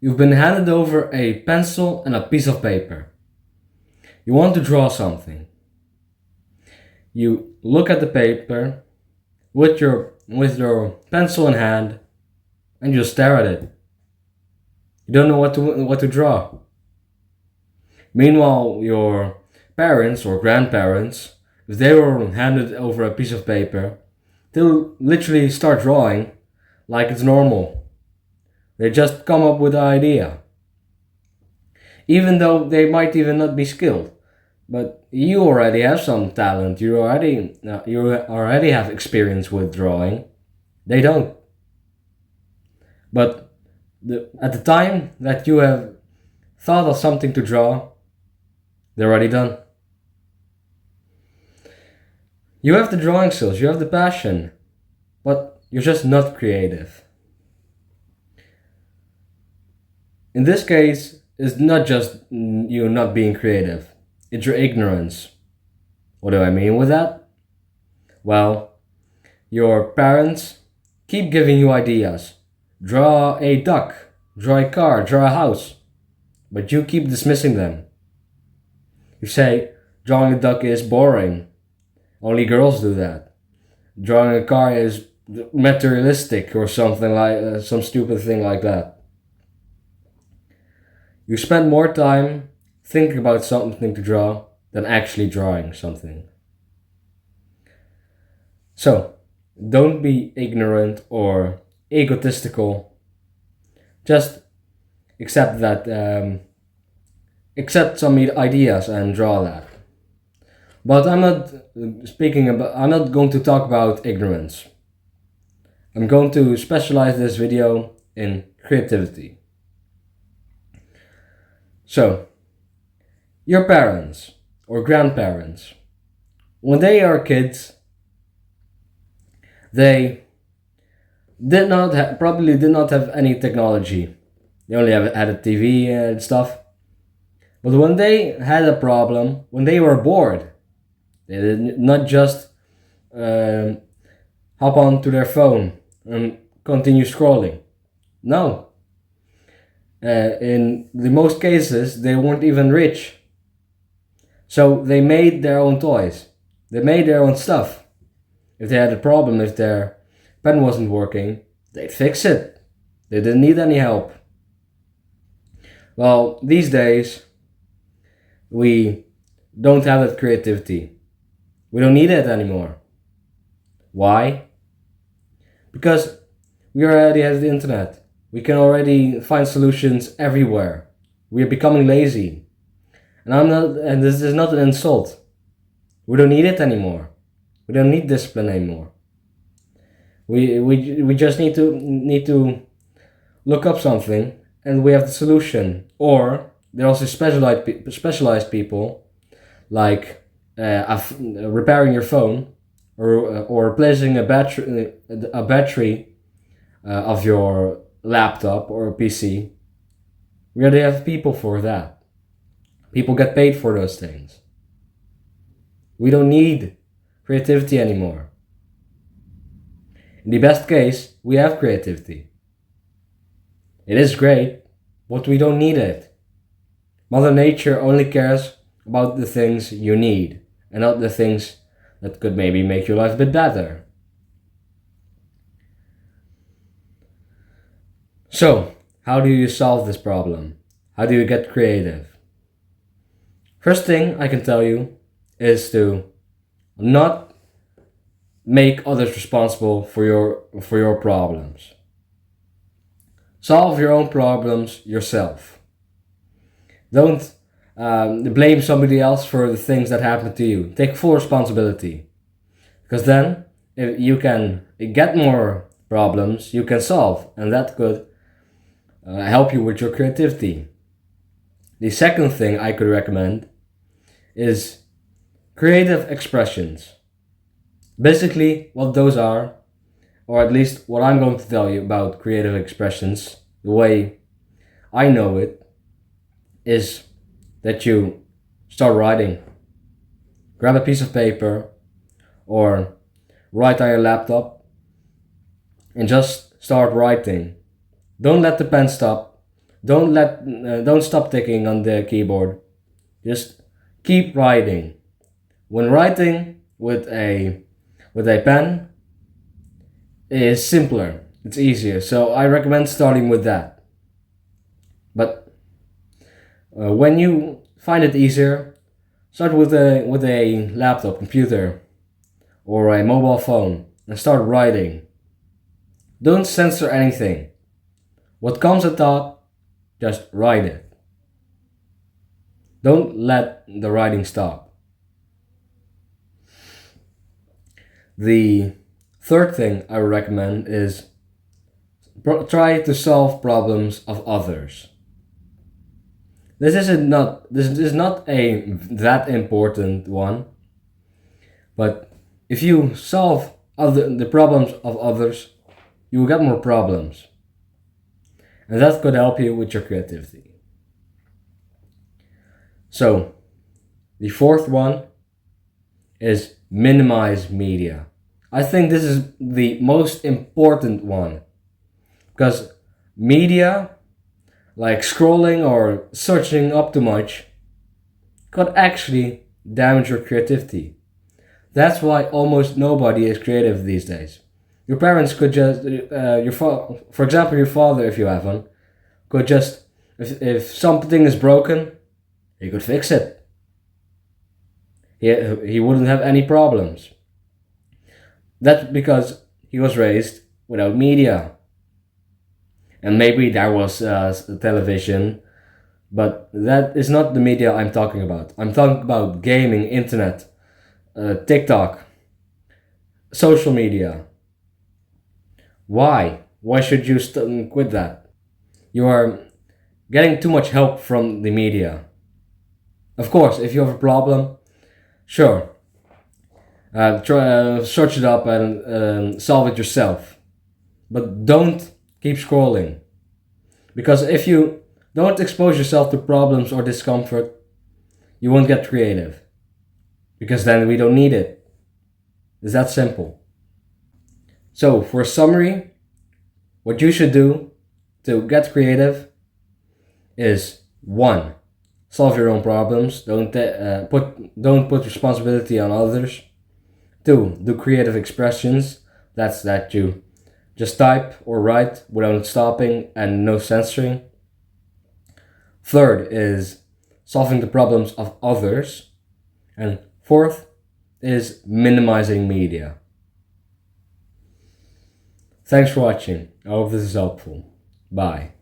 You've been handed over a pencil and a piece of paper. You want to draw something. You look at the paper with your pencil in hand and you stare at it. You don't know what to draw. Meanwhile, your parents or grandparents, if they were handed over a piece of paper, they'll literally start drawing like it's normal. They just come up with the idea. Even though they might even not be skilled. But you already have some talent. You already have experience with drawing. They don't. But at the time that you have thought of something to draw, they're already done. You have the drawing skills, you have the passion, but you're just not creative. In this case, it's not just you not being creative, it's your ignorance. What do I mean with that? Well, your parents keep giving you ideas. Draw a duck, draw a car, draw a house, but you keep dismissing them. You say, drawing a duck is boring. Only girls do that. Drawing a car is materialistic or something like some stupid thing like that. You spend more time thinking about something to draw than actually drawing something. So, don't be ignorant or egotistical. Just accept some ideas and draw that. But I'm not going to talk about ignorance. I'm going to specialize this video in creativity. So, your parents or grandparents, when they are kids, they probably did not have any technology. They only had a TV and stuff. But when they had a problem, when they were bored, they did not just hop onto their phone and continue scrolling. No. In the most cases, they weren't even rich. So they made their own toys. They made their own stuff. If they had a problem, if their pen wasn't working, they'd fix it. They didn't need any help. Well, these days, we don't have that creativity. We don't need it anymore. Why? Because we already have the internet. We can already find solutions everywhere. We are becoming lazy. And this is not an insult. We don't need it anymore. We don't need discipline anymore. We just need to look up something and we have the solution. Or there are also specialized people like repairing your phone or replacing a battery of your laptop or PC. We already have people for that. People get paid for those things. We don't need creativity anymore. In the best case, we have creativity. It is great, but we don't need it. Mother Nature only cares about the things you need and not the things that could maybe make your life a bit better. So, how do you solve this problem? How do you get creative? First thing I can tell you is to not make others responsible for your problems. Solve your own problems yourself. Don't blame somebody else for the things that happen to you. Take full responsibility. Because then, if you can get more problems you can solve, and that could help you with your creativity. The second thing I could recommend is creative expressions. Basically, what those are, or at least what I'm going to tell you about creative expressions, the way I know it, is that you start writing. Grab a piece of paper or write on your laptop and just start writing. Don't let the pen stop. Don't stop ticking on the keyboard. Just keep writing. When writing with a pen is simpler. It's easier. So I recommend starting with that. But when you find it easier, start with a laptop, computer, or a mobile phone and start writing. Don't censor anything. What comes at thought, just write it. Don't let the writing stop. The third thing I would recommend is try to solve problems of others. This is not a that important one, but if you solve the problems of others, you will get more problems. And that could help you with your creativity. So, the fourth one is minimize media. I think this is the most important one because media, like scrolling or searching up too much, could actually damage your creativity. That's why almost nobody is creative these days. Your parents could just, for example, your father, if you have one, could just, if something is broken, he could fix it. He wouldn't have any problems. That's because he was raised without media. And maybe there was television, but that is not the media I'm talking about. I'm talking about gaming, internet, TikTok, social media. Why? Why should you quit that? You are getting too much help from the media. Of course, if you have a problem, sure, search it up and solve it yourself. But don't keep scrolling. Because if you don't expose yourself to problems or discomfort, you won't get creative. Because then we don't need it. It's that simple. So, for a summary, what you should do to get creative is 1. Solve your own problems. Don't put responsibility on others. 2. Do creative expressions. That's that you just type or write without stopping and no censoring. 3rd is solving the problems of others. And 4th is minimizing media. Thanks for watching. I hope this is helpful. Bye.